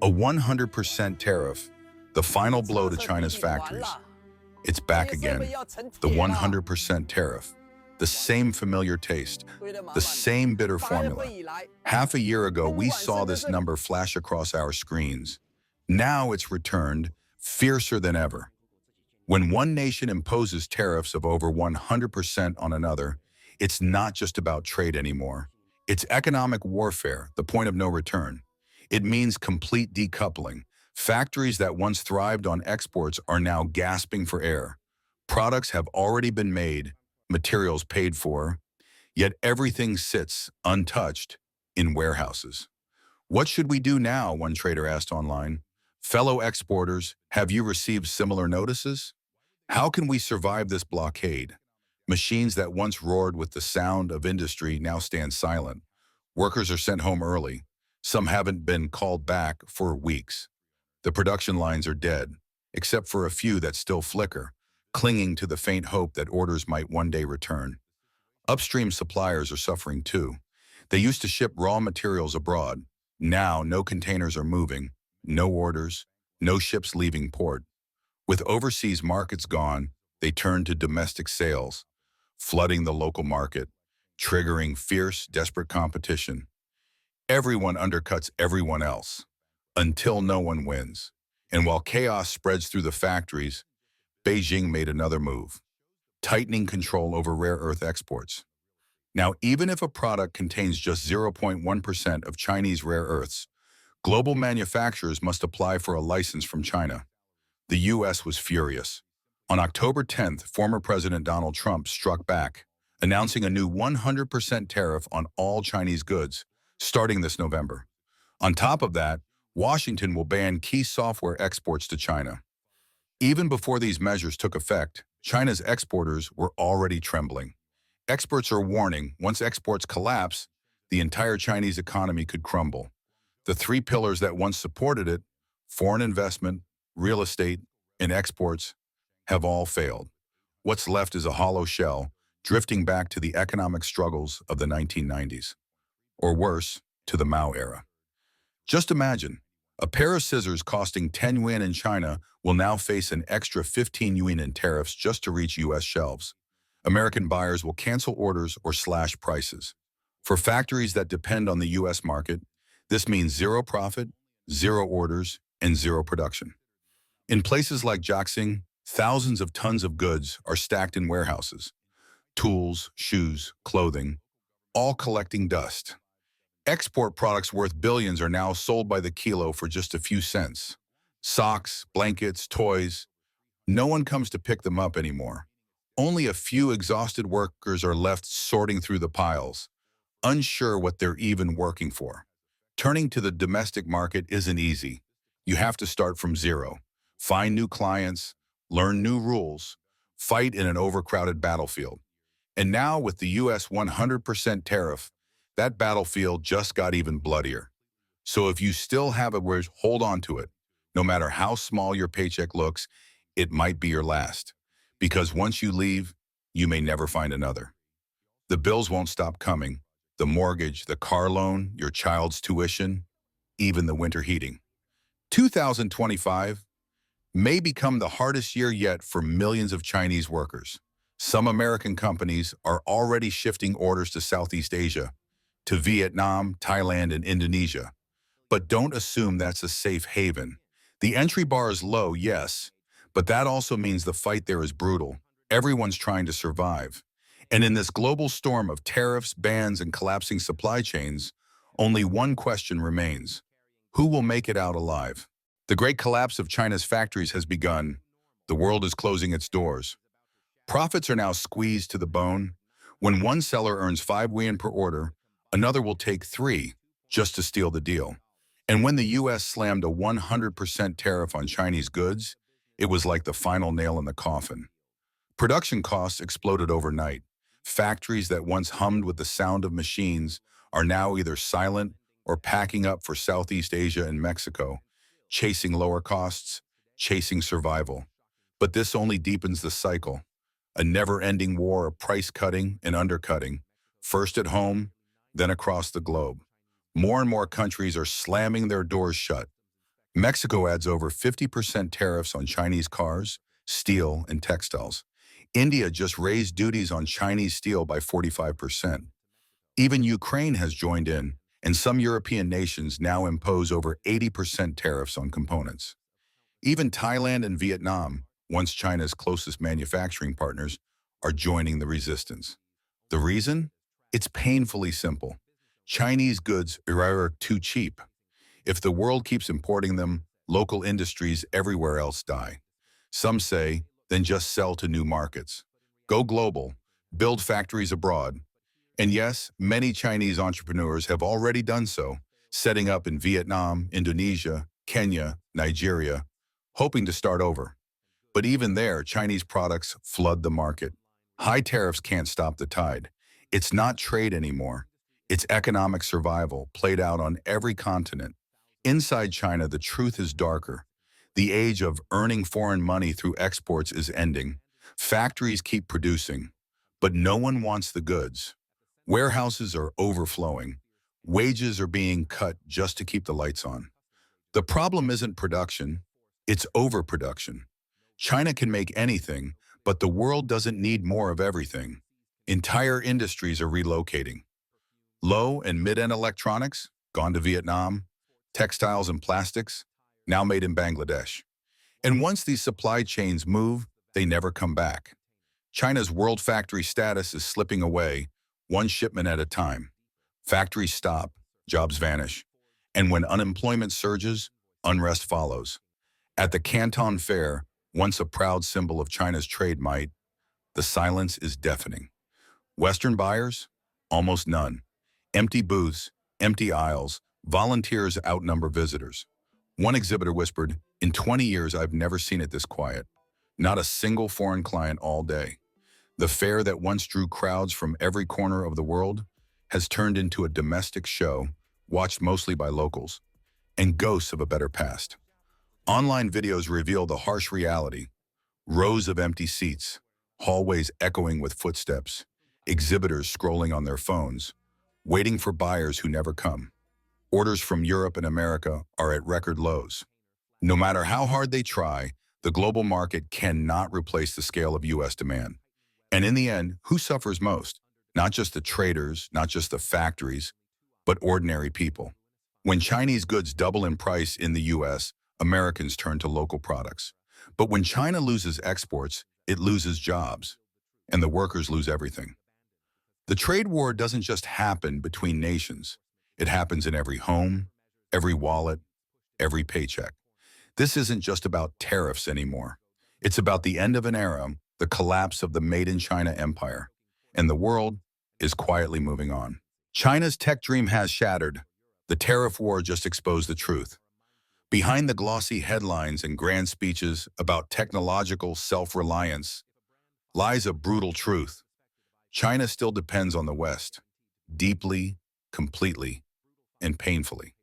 A 100% tariff, the final blow to China's factories. It's back again. The 100% tariff. The same familiar taste. The same bitter formula. Half a year ago, we saw this number flash across our screens. Now it's returned, fiercer than ever. When one nation imposes tariffs of over 100% on another, it's not just about trade anymore. It's economic warfare, the point of no return. It means complete decoupling. Factories that once thrived on exports are now gasping for air. Products have already been made, materials paid for, yet everything sits, untouched, in warehouses. What should we do now, one trader asked online. Fellow exporters, have you received similar notices? How can we survive this blockade? Machines that once roared with the sound of industry now stand silent. Workers are sent home early. Some haven't been called back for weeks. The production lines are dead, except for a few that still flicker, clinging to the faint hope that orders might one day return. Upstream suppliers are suffering too. They used to ship raw materials abroad. Now, no containers are moving, no orders, no ships leaving port. With overseas markets gone, they turn to domestic sales, flooding the local market, triggering fierce, desperate competition. Everyone undercuts everyone else, until no one wins. And while chaos spreads through the factories, Beijing made another move, tightening control over rare earth exports. Now, even if a product contains just 0.1% of Chinese rare earths, global manufacturers must apply for a license from China. The U.S. was furious. On October 10th, former President Donald Trump struck back, announcing a new 100% tariff on all Chinese goods, starting this November. On top of that, Washington will ban key software exports to China. Even before these measures took effect, China's exporters were already trembling. Experts are warning, once exports collapse, the entire Chinese economy could crumble. The three pillars that once supported it, foreign investment, real estate, and exports, have all failed. What's left is a hollow shell, drifting back to the economic struggles of the 1990s. Or worse, to the Mao era. Just imagine, a pair of scissors costing 10 yuan in China will now face an extra 15 yuan in tariffs just to reach U.S. shelves. American buyers will cancel orders or slash prices. For factories that depend on the U.S. market, this means zero profit, zero orders, and zero production. In places like Jiaxing, thousands of tons of goods are stacked in warehouses. Tools, shoes, clothing, all collecting dust. Export products worth billions are now sold by the kilo for just a few cents. Socks, blankets, toys. No one comes to pick them up anymore. Only a few exhausted workers are left sorting through the piles, unsure what they're even working for. Turning to the domestic market isn't easy. You have to start from zero. Find new clients, learn new rules, fight in an overcrowded battlefield. And now with the U.S. 100% tariff, that battlefield just got even bloodier. So if you still have a word, hold on to it. No matter how small your paycheck looks, it might be your last. Because once you leave, you may never find another. The bills won't stop coming. The mortgage, the car loan, your child's tuition, even the winter heating. 2025 may become the hardest year yet for millions of Chinese workers. Some American companies are already shifting orders to Southeast Asia, to Vietnam, Thailand, and Indonesia. But don't assume that's a safe haven. The entry bar is low, yes, but that also means the fight there is brutal. Everyone's trying to survive. And in this global storm of tariffs, bans, and collapsing supply chains, only one question remains. Who will make it out alive? The great collapse of China's factories has begun. The world is closing its doors. Profits are now squeezed to the bone. When one seller earns 5 yuan per order, another will take 3 just to steal the deal. And when the U.S. slammed a 100% tariff on Chinese goods, it was like the final nail in the coffin. Production costs exploded overnight. Factories that once hummed with the sound of machines are now either silent or packing up for Southeast Asia and Mexico, chasing lower costs, chasing survival. But this only deepens the cycle, a never-ending war of price-cutting and undercutting, first at home, then across the globe. More and more countries are slamming their doors shut. Mexico adds over 50% tariffs on Chinese cars, steel, and textiles. India just raised duties on Chinese steel by 45%. Even Ukraine has joined in, and some European nations now impose over 80% tariffs on components. Even Thailand and Vietnam, once China's closest manufacturing partners, are joining the resistance. The reason? It's painfully simple. Chinese goods are too cheap. If the world keeps importing them, local industries everywhere else die. Some say, then just sell to new markets. Go global, build factories abroad. And yes, many Chinese entrepreneurs have already done so, setting up in Vietnam, Indonesia, Kenya, Nigeria, hoping to start over. But even there, Chinese products flood the market. High tariffs can't stop the tide. It's not trade anymore. It's economic survival played out on every continent. Inside China, the truth is darker. The age of earning foreign money through exports is ending. Factories keep producing, but no one wants the goods. Warehouses are overflowing. Wages are being cut just to keep the lights on. The problem isn't production, it's overproduction. China can make anything, but the world doesn't need more of everything. Entire industries are relocating. Low and mid-end electronics, gone to Vietnam. Textiles and plastics, now made in Bangladesh. And once these supply chains move, they never come back. China's world factory status is slipping away, one shipment at a time. Factories stop, jobs vanish. And when unemployment surges, unrest follows. At the Canton Fair, once a proud symbol of China's trade might, the silence is deafening. Western buyers? Almost none. Empty booths, empty aisles, volunteers outnumber visitors. One exhibitor whispered, "In 20 years, I've never seen it this quiet. Not a single foreign client all day." The fair that once drew crowds from every corner of the world has turned into a domestic show, watched mostly by locals, and ghosts of a better past. Online videos reveal the harsh reality. Rows of empty seats, hallways echoing with footsteps, exhibitors scrolling on their phones, waiting for buyers who never come. Orders from Europe and America are at record lows. No matter how hard they try, the global market cannot replace the scale of U.S. demand. And in the end, who suffers most? Not just the traders, not just the factories, but ordinary people. When Chinese goods double in price in the U.S., Americans turn to local products. But when China loses exports, it loses jobs, and the workers lose everything. The trade war doesn't just happen between nations. It happens in every home, every wallet, every paycheck. This isn't just about tariffs anymore. It's about the end of an era, the collapse of the Made in China empire. And the world is quietly moving on. China's tech dream has shattered. The tariff war just exposed the truth. Behind the glossy headlines and grand speeches about technological self-reliance lies a brutal truth. China still depends on the West, deeply, completely, and painfully.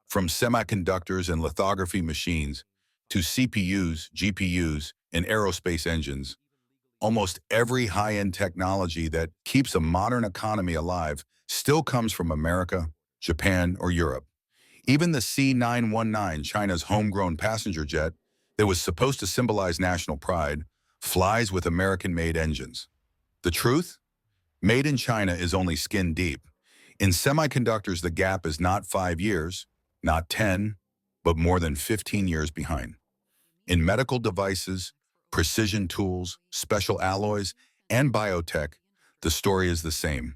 From semiconductors and lithography machines to CPUs, GPUs, and aerospace engines, almost every high-end technology that keeps a modern economy alive still comes from America, Japan, or Europe. Even the C919, China's homegrown passenger jet that was supposed to symbolize national pride, flies with American-made engines. The truth? Made in China is only skin deep. In semiconductors, the gap is not 5 years, not 10, but more than 15 years behind. In medical devices, precision tools, special alloys, and biotech, the story is the same.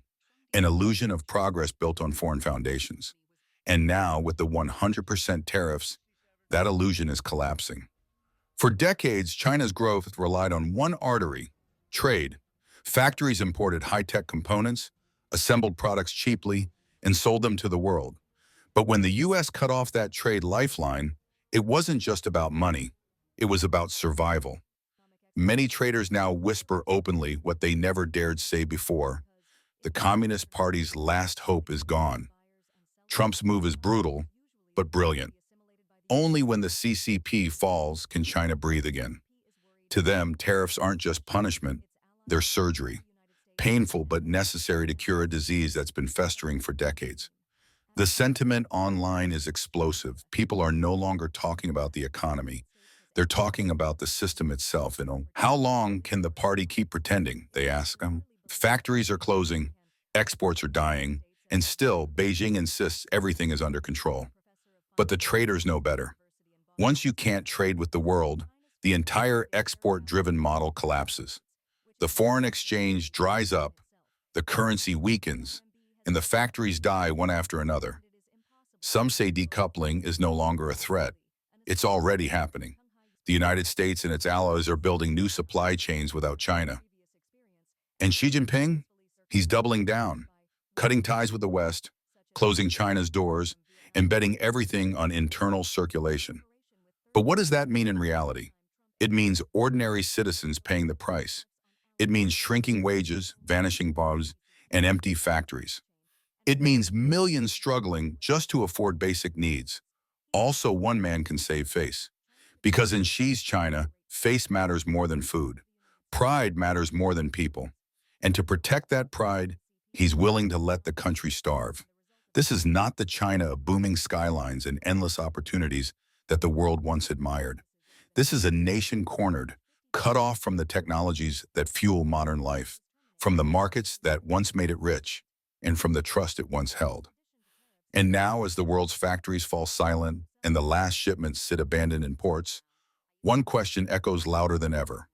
An illusion of progress built on foreign foundations. And now, with the 100% tariffs, that illusion is collapsing. For decades, China's growth relied on one artery: trade. Factories imported high-tech components, assembled products cheaply, and sold them to the world. But when the U.S. cut off that trade lifeline, it wasn't just about money. It was about survival. Many traders now whisper openly what they never dared say before. The Communist Party's last hope is gone. Trump's move is brutal, but brilliant. Only when the CCP falls can China breathe again. To them, tariffs aren't just punishment, they're surgery. Painful but necessary to cure a disease that's been festering for decades. The sentiment online is explosive. People are no longer talking about the economy. They're talking about the system itself. How long can the party keep pretending? They ask them. Factories are closing, exports are dying, and still Beijing insists everything is under control. But the traders know better. Once you can't trade with the world, the entire export-driven model collapses. The foreign exchange dries up, the currency weakens, and the factories die one after another. Some say decoupling is no longer a threat. It's already happening. The United States and its allies are building new supply chains without China. And Xi Jinping? He's doubling down, cutting ties with the West, closing China's doors, and betting everything on internal circulation. But what does that mean in reality? It means ordinary citizens paying the price. It means shrinking wages, vanishing jobs, and empty factories. It means millions struggling just to afford basic needs. Also, one man can save face. Because in Xi's China, face matters more than food. Pride matters more than people. And to protect that pride, he's willing to let the country starve. This is not the China of booming skylines and endless opportunities that the world once admired. This is a nation cornered, cut off from the technologies that fuel modern life, from the markets that once made it rich, and from the trust it once held. And now, as the world's factories fall silent and the last shipments sit abandoned in ports, one question echoes louder than ever.